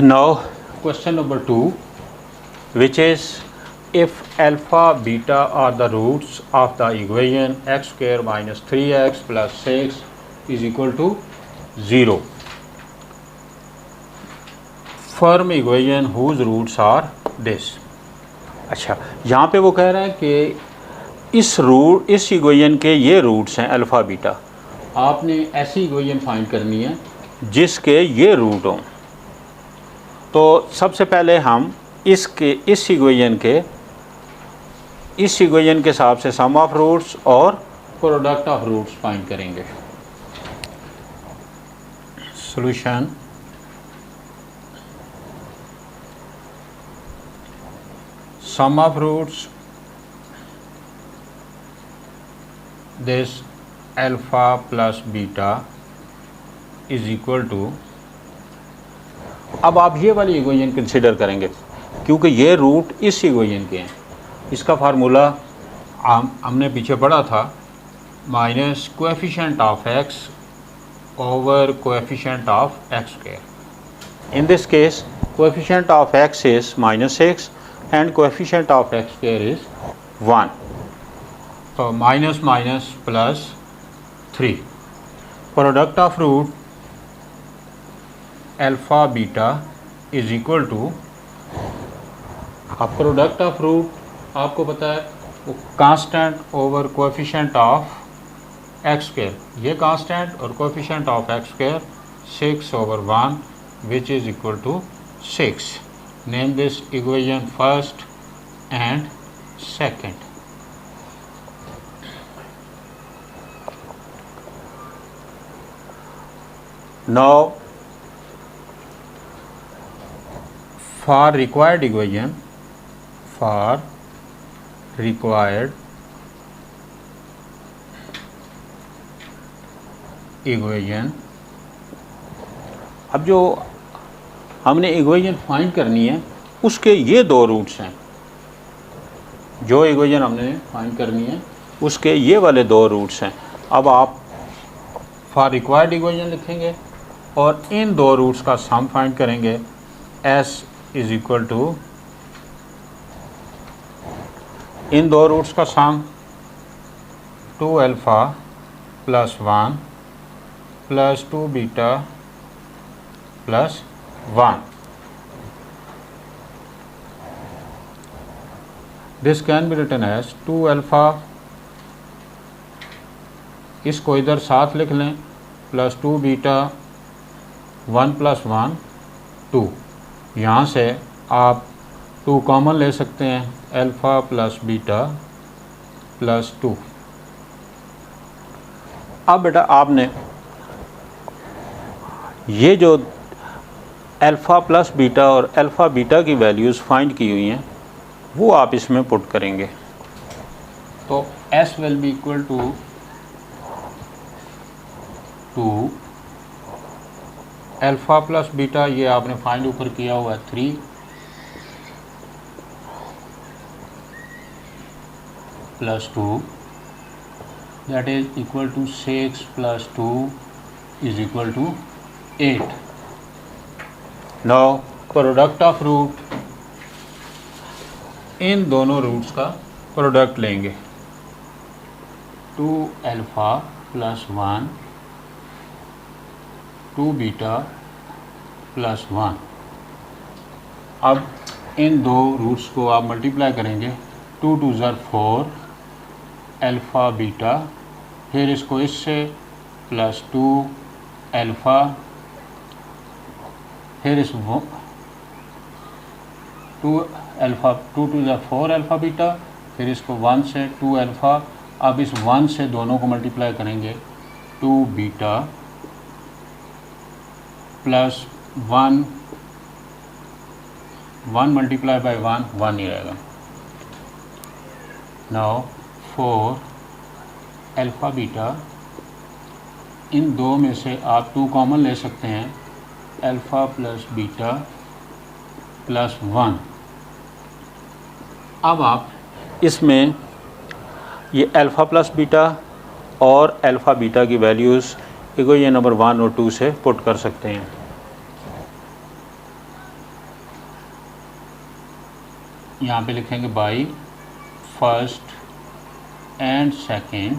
Now question number 2, which is if alpha beta are the roots of the equation x square minus 3x plus 6 is equal to 0, firm equation whose roots are this। अच्छा, यहाँ पे वो कह रहे हैं कि इस equation के ये रूट्स हैं अल्फ़ा बीटा। आपने ऐसी इक्वेशन फाइंड करनी है जिसके ये रूट हों। तो सबसे पहले हम इस इक्वेशन के हिसाब से सम ऑफ रूट्स और प्रोडक्ट ऑफ रूट्स फाइंड करेंगे। Solution sum of roots this alpha plus beta is equal to, अब आप ये वाली इक्वेशन कंसिडर करेंगे क्योंकि ये रूट इस इक्वेशन के हैं। इसका फार्मूला हमने पीछे पढ़ा था, minus coefficient of x over coefficient of x square. In this case coefficient of x is -6 and coefficient of x square is 1, so minus minus plus 3, product of root alpha beta is equal to, अब product of root आपको पता है वो constant over coefficient of x square, ये constant और coefficient of x square 6 over 1 which is equal to 6। Name this equation first and second। Now for required equation, अब जो हमने इक्वेशन फाइंड करनी है उसके ये दो रूट्स हैं। जो इक्वेशन हमने फाइंड करनी है उसके ये वाले दो रूट्स हैं। अब आप फॉर रिक्वायर्ड इक्वेशन लिखेंगे और इन दो रूट्स का सम फाइंड करेंगे। s इज इक्वल टू, इन दो रूट्स का सम 2 alpha plus 1 plus 2 beta plus 1। This can be written as 2 alpha, इसको इधर साथ लिख लें, प्लस 2 बीटा 1 प्लस 1 2। यहाँ से आप 2 कॉमन ले सकते हैं, अल्फ़ा प्लस बीटा प्लस 2। अब बेटा आपने ये जो अल्फ़ा प्लस बीटा और अल्फ़ा बीटा की वैल्यूज़ फाइंड की हुई हैं वो आप इसमें पुट करेंगे। तो s will be equal to 2 alpha plus beta, ये आपने फाइंड ऊपर किया हुआ है 3 plus 2 that is equal to 6 plus 2 is equal to 8। Now product of root, इन दोनों रूट्स का प्रोडक्ट लेंगे। 2 अल्फ़ा प्लस 1 2 बीटा प्लस 1। अब इन दो रूट्स को आप मल्टीप्लाई करेंगे, 2 2 ज़र 4 अल्फ़ा बीटा, फिर इसको इससे प्लस 2 अल्फ़ा, फिर इस 2 अल्फ़ा 2 2 ज़र 4 अल्फ़ा बीटा, फिर इसको 1 से 2 अल्फ़ा। अब इस 1 से दोनों को मल्टीप्लाई करेंगे, 2 बीटा प्लस 1 मल्टीप्लाई बाई 1 ही रहेगा। नाउ 4 अल्फ़ा बीटा, इन दो में से आप 2 कॉमन ले सकते हैं, अल्फ़ा प्लस बीटा प्लस 1। अब आप इसमें ये अल्फ़ा प्लस बीटा और अल्फ़ा बीटा की वैल्यूज़ इक्वेशन नंबर 1 और 2 से पुट कर सकते हैं। यहाँ पे लिखेंगे by first and second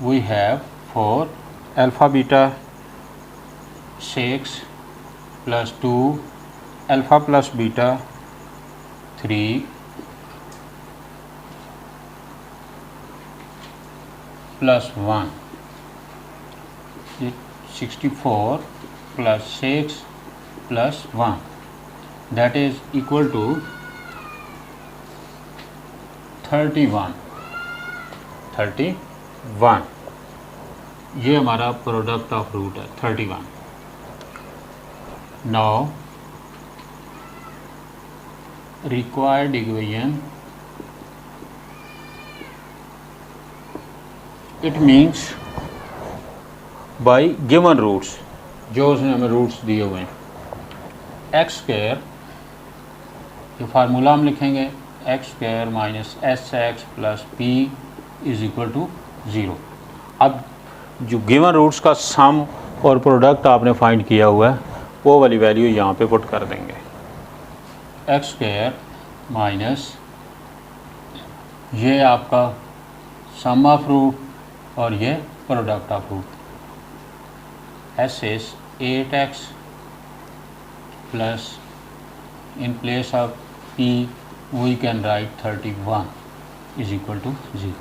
we have for alpha beta 6 plus 2 alpha plus beta 3 plus 1 64 plus 6 plus 1 that is equal to 31 ये हमारा प्रोडक्ट ऑफ रूट है 31. Now required equation, it means by given roots, जो उसने हमें roots दिए हुए हैं, x square, ये फार्मूला हम लिखेंगे x square minus s x plus p is equal to 0. अब जो गिवन रूट्स का सम और प्रोडक्ट आपने फाइंड किया हुआ है वो वाली वैल्यू यहाँ पे पुट कर देंगे. एक्स स्क्वायर माइनस ये आपका सम ऑफ रूट और ये product of root, s is 8x plus in place of p we can write 31 is equal to 0,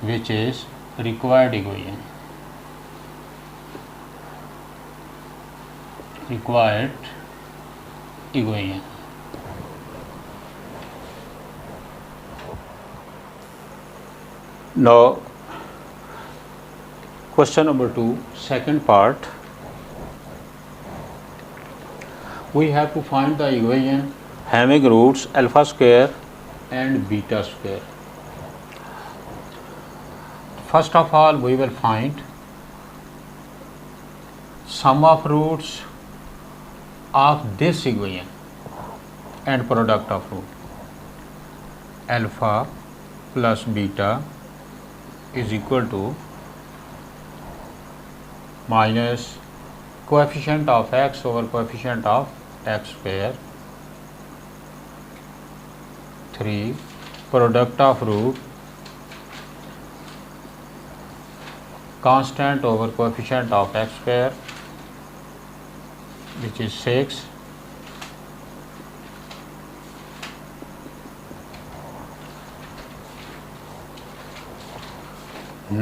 which is required equation. Now question number 2, second part, we have to find the equation having roots alpha square and beta square. First of all, we will find sum of roots of this equation and product of root. Alpha plus beta is equal to minus coefficient of x over coefficient of x square 3 product of root constant over coefficient of x square which is 6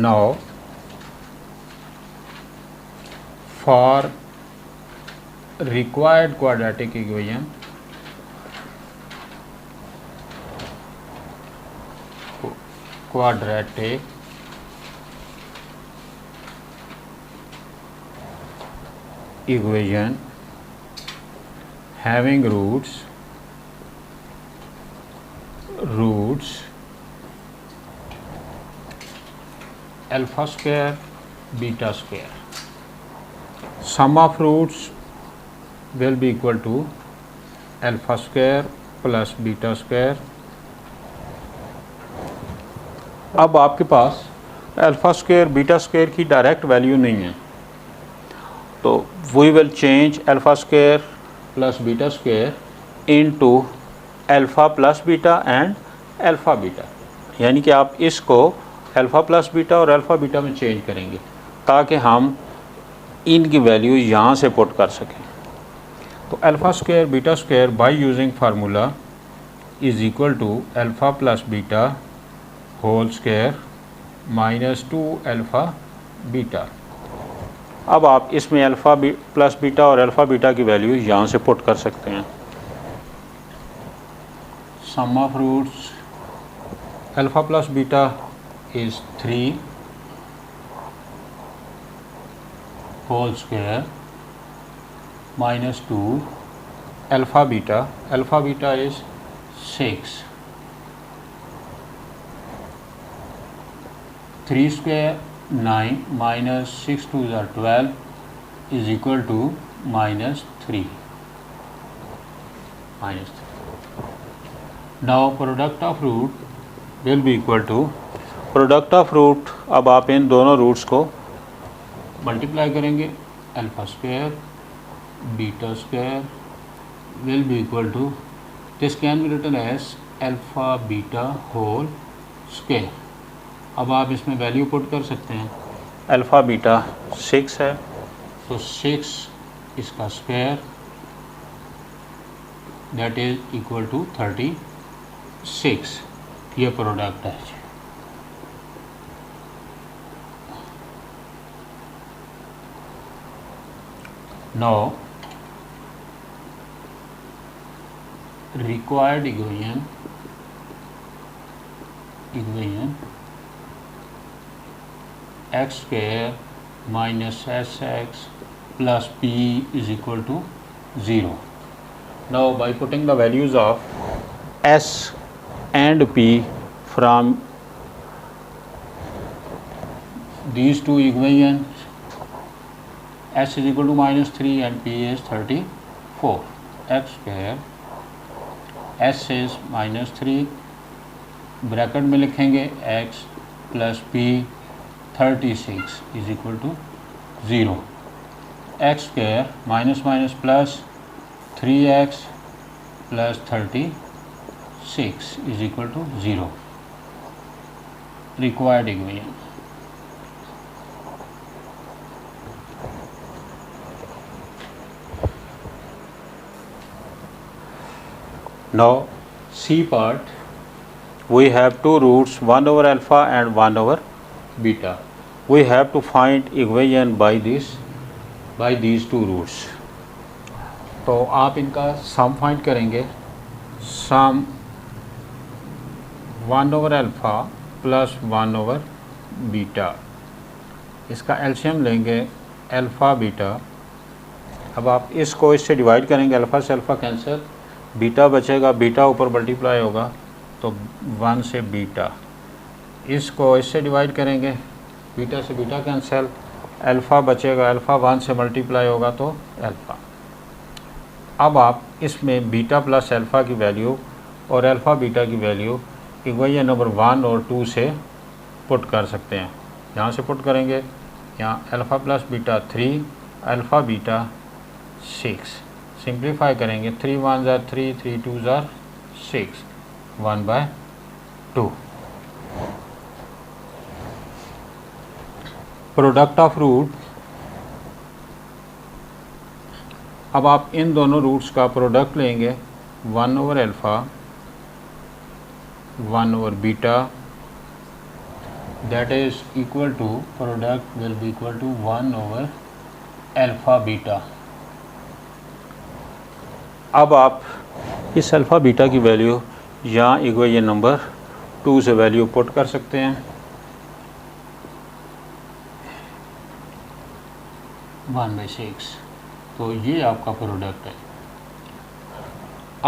now for required quadratic equation having roots alpha square beta square, sum of roots will be equal to alpha square plus beta square. अब आपके पास alpha square beta square की direct value नहीं है, तो we will change alpha square plus beta square into alpha plus beta and alpha beta, यानी कि आप इसको अल्फ़ा प्लस बीटा और अल्फ़ा बीटा में चेंज करेंगे ताकि हम इनकी वैल्यू यहाँ से पुट कर सकें. तो alpha square beta square by using formula is equal to alpha plus beta whole square minus 2 alpha beta. अब आप इसमें अल्फ़ा प्लस बीटा और अल्फ़ा बीटा की वैल्यू यहाँ से पुट कर सकते हैं. Sum of roots alpha plus beta is 3 whole square minus 2 alpha beta is 6 3 square 9 minus 6 2 are 12 is equal to minus 3. Now product of root will be equal to product of root. अब आप इन दोनों roots को multiply करेंगे, alpha square beta square will be equal to, this can be written as alpha beta whole square. अब आप इसमें value put कर सकते हैं, अल्फ़ा बीटा 6 है तो 6 इसका square that is equal to 36, ये प्रोडक्ट है। Now required equation x square minus sx plus p is equal to 0. Now by putting the values of s and p from these two equations, s is equal to -3 and p is 34, x square s is -3 bracket में लिखेंगे x plus p 36 is equal to 0, x square minus minus plus 3x plus 36 is equal to 0, required equation. Now C part, we have two roots, 1 over alpha and 1 over beta. We have to find equation by these two roots. तो आप इनका sum find करेंगे, सम 1 over alpha plus 1 over beta, इसका LCM लेंगे alpha beta. अब आप इसको इससे डिवाइड करेंगे, अल्फ़ा से अल्फ़ा कैंसिल, बीटा बचेगा, बीटा ऊपर मल्टीप्लाई होगा तो 1 से बीटा, इसको इससे डिवाइड करेंगे, बीटा से बीटा कैंसिल, अल्फ़ा बचेगा, अल्फ़ा 1 से मल्टीप्लाई होगा तो अल्फ़ा। अब आप इसमें बीटा प्लस अल्फ़ा की वैल्यू और अल्फ़ा बीटा की वैल्यू इक्वेशन नंबर 1 और 2 से पुट कर सकते हैं। यहाँ से पुट करेंगे, यहाँ alpha plus beta 3, alpha beta 6, simplify करेंगे, 3 1 ज़ा 3, 3 2 ज़ा 6, 1/2। प्रोडक्ट ऑफ रूट, अब आप इन दोनों रूट्स का प्रोडक्ट लेंगे, 1 over alpha 1 over beta, that is equal to, product will be equal to 1 over alpha beta. अब आप इस अल्फ़ा बीटा की वैल्यू यहाँ इक्वेशन नंबर 2 से वैल्यू पुट कर सकते हैं, 1/6, तो ये आपका प्रोडक्ट है।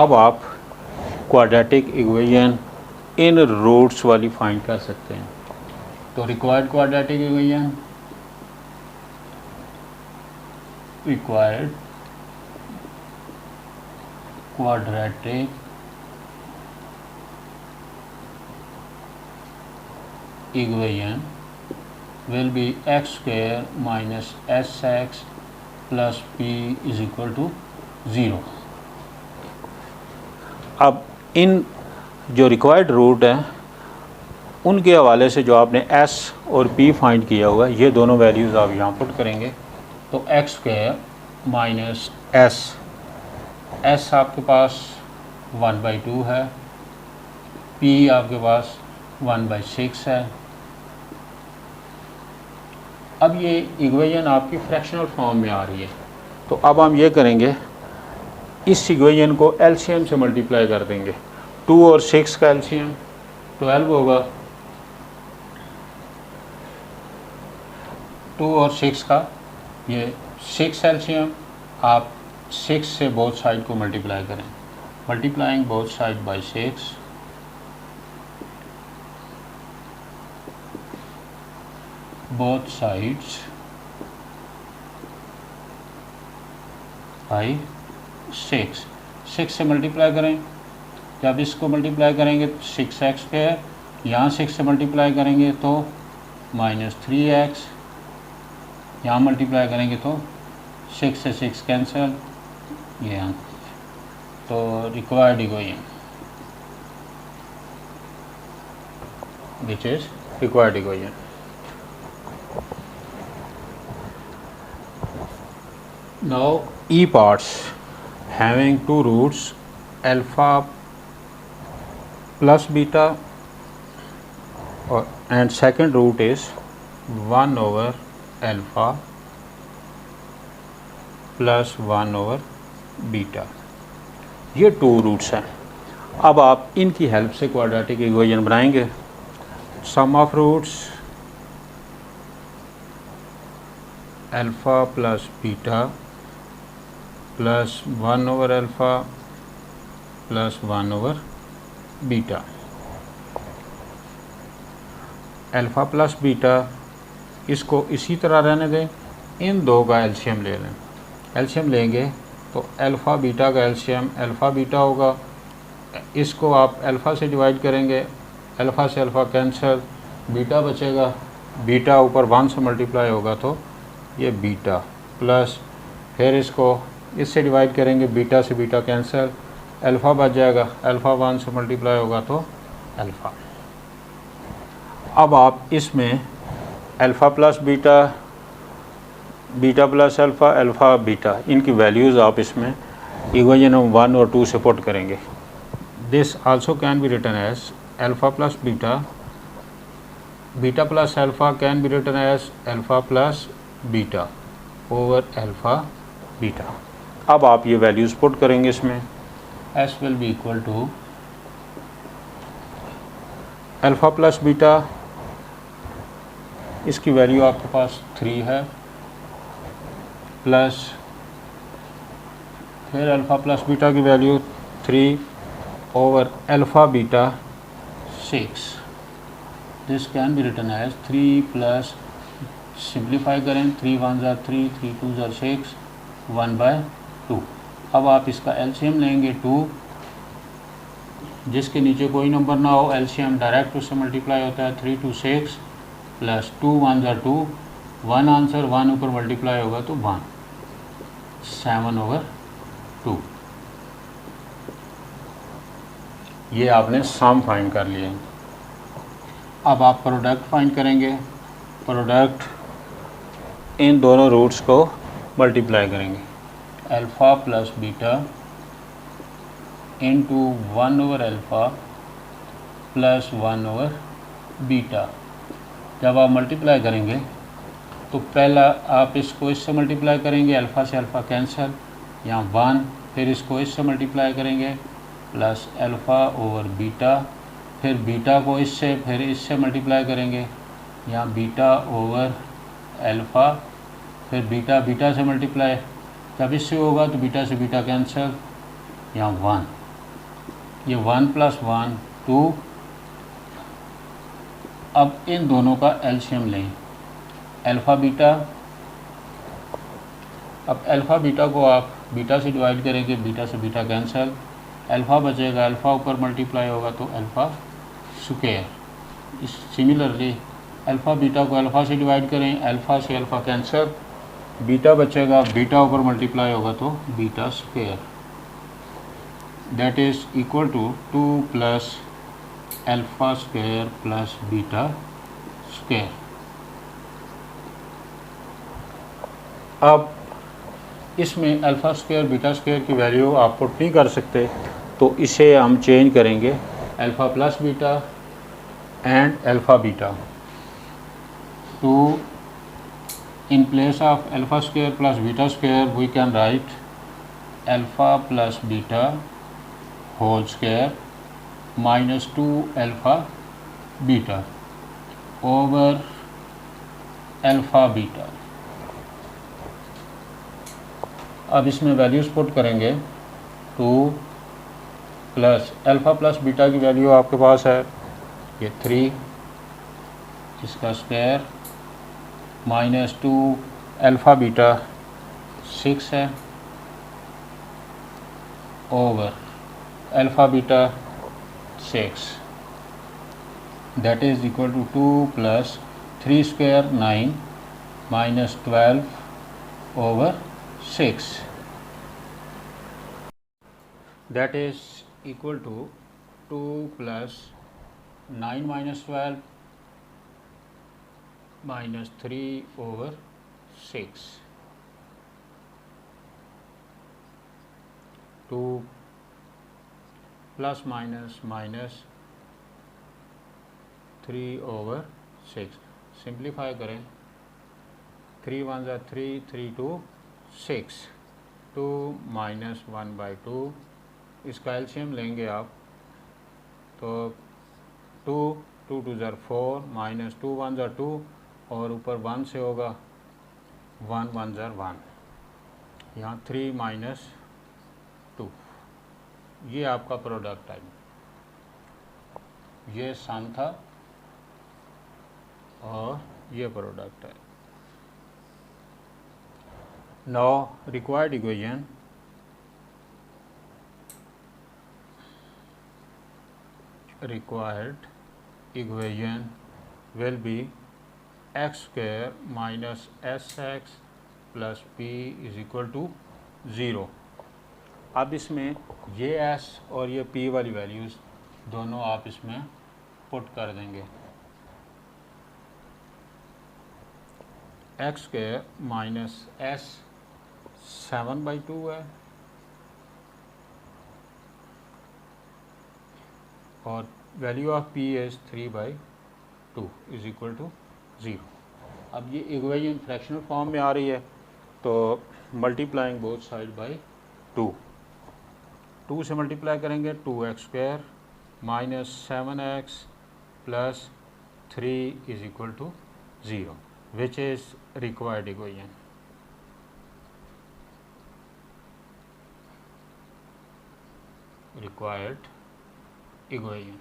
अब आप क्वाड्रेटिक इक्वेशन इन रूट्स वाली फाइंड कर सकते हैं। तो required quadratic equation, required quadratic equation will be x square minus sx plus p is equal to 0। अब इन जो रिक्वायर्ड रूट हैं उनके हवाले से जो आपने s और p फाइंड किया हुआ है, ये दोनों वैल्यूज़ आप यहाँ पुट करेंगे, तो x स्क्वायर माइनस s आपके पास 1/2 है, p आपके पास 1/6 है। अब ये इक्वेशन आपकी फ्रैक्शनल फॉर्म में आ रही है, तो अब हम ये करेंगे, इस इक्वेशन को एलसीएम से मल्टीप्लाई कर देंगे, 2 और 6 का एलसीएम 12 होगा, 2 और 6 का ये 6 एलसीएम, आप 6 से बोथ साइड को मल्टीप्लाई करें, multiplying both side by 6, both sides by 6, 6 से मल्टीप्लाई करें, जब इसको मल्टीप्लाई करेंगे तो 6x स्क्वायर, यहाँ 6 से मल्टीप्लाई करेंगे तो -3x, यहाँ मल्टीप्लाई करेंगे तो 6 से 6 कैंसिल, ये तो required equation which is required equation. Now E parts having two roots alpha plus beta and second root is 1 over alpha plus 1 over beta, ये टू रूट्स हैं। अब आप इनकी हेल्प से क्वाड्रेटिक इक्वेशन बनाएंगे। Sum of roots alpha plus beta plus 1 over alpha plus 1 over beta. Alpha plus beta इसको इसी तरह रहने दें, इन दो का एलसीएम ले लें। एलसीएम लेंगे तो अल्फ़ा बीटा का एलसीएम अल्फ़ा बीटा होगा। इसको आप अल्फ़ा से डिवाइड करेंगे, अल्फ़ा से अल्फ़ा कैंसिल, बीटा बचेगा, बीटा ऊपर 1 से मल्टीप्लाई होगा तो ये बीटा प्लस, फिर इसको इससे डिवाइड करेंगे, बीटा से बीटा कैंसिल, अल्फ़ा बच जाएगा, अल्फ़ा 1 से मल्टीप्लाई होगा तो अल्फ़ा। अब आप इसमें alpha plus beta, beta plus alpha, alpha beta, इनकी वैल्यूज़ आप इसमें इक्वेशन 1 और 2 से पुट करेंगे। This also can be written as alpha plus beta, beta plus alpha can be written as alpha plus beta over alpha beta. अब आप ये values put करेंगे इसमें, s will be equal to alpha plus beta, इसकी value आपके पास 3 है, plus फिर अल्फ़ा प्लस बीटा की value 3 over alpha beta 6। This can be written as 3 plus, simplify करें, 3 1 ज़ा 3, 3 2 ज़ा 6, 1/2। अब आप इसका एलसीएम लेंगे 2, जिसके नीचे कोई नंबर ना हो, एलसीएम डायरेक्ट उससे मल्टीप्लाई होता है, 3 2 6 प्लस 2 1 ज़ा 2, 1 आंसर 1 ऊपर मल्टीप्लाई होगा तो 1, 7 ओवर 2। ये आपने सम फाइंड कर लिए। अब आप प्रोडक्ट फाइंड करेंगे, प्रोडक्ट इन दोनों रूट्स को मल्टीप्लाई करेंगे, alpha plus beta into 1 over alpha plus 1 over beta. जब आप मल्टीप्लाई करेंगे तो पहला आप इसको इससे मल्टीप्लाई करेंगे, अल्फ़ा से अल्फ़ा कैंसिल, यहाँ 1, फिर इसको इससे मल्टीप्लाई करेंगे प्लस अल्फ़ा ओवर बीटा, फिर बीटा को इससे, फिर इससे मल्टीप्लाई करेंगे, यहाँ बीटा ओवर अल्फ़ा, फिर बीटा बीटा से मल्टीप्लाई, जब इससे होगा तो बीटा से बीटा कैंसिल, यहाँ 1, ये 1 प्लस 1 2। अब इन दोनों का एलसीएम लें, अल्फ़ा बीटा, अब अल्फ़ा बीटा को आप बीटा से डिवाइड करेंगे, बीटा से बीटा कैंसिल, अल्फ़ा बचेगा, अल्फ़ा ऊपर मल्टीप्लाई होगा तो अल्फ़ा स्क्वायर। इस सिमिलरली अल्फ़ा बीटा को अल्फ़ा से डिवाइड करें, अल्फ़ा से अल्फ़ा कैंसिल, बीटा बचेगा, बीटा ऊपर मल्टीप्लाई होगा तो beta square, that is equal to 2 plus alpha square plus beta square. अब इसमें अल्फ़ा स्क्वायर बीटा स्क्वायर की वैल्यू आप पुट नहीं कर सकते, तो इसे हम चेंज करेंगे alpha plus beta and alpha beta to, in place of alpha square plus beta square we can write alpha plus beta whole square minus 2 alpha beta over alpha beta. अब इसमें values put करेंगे, 2 plus alpha plus beta की value आपके पास है ये 3, इसका square minus 2 alpha beta 6 है over alpha beta 6, that is equal to 2 plus 3 square 9 minus 12 over 6। that is equal to 2 plus 9 minus 12 minus 3 over 6. 2 plus minus minus 3 over 6. Simplify करें, 3 1 ज़ा 3, 3 2 6, 2 minus 1/2, इसका एलसीएम लेंगे आप तो 2 2 2 ज़ा 4 माइनस 2 1 ज़ा 2 और ऊपर 1 से होगा 1 1 ज़ा 1, यहाँ 3 माइनस 2, ये आपका प्रोडक्ट है, ये सन था और ये प्रोडक्ट है. Now required equation will be x square minus sx plus p is equal to 0. अब इसमें ये s और ये p वाली वैल्यूज़ दोनों आप इसमें पुट कर देंगे. एक्स स्क्वायर माइनस एस 7/2 है और value of p is 3/2 is equal to 0. अब ये इक्वेशन फ्रैक्शनल फॉर्म में आ रही है तो मल्टीप्लाइंग बोथ साइड बाय 2. 2 से मल्टीप्लाई करेंगे 2x square minus 7x plus 3 is equal to 0, which is required equation. Required equation.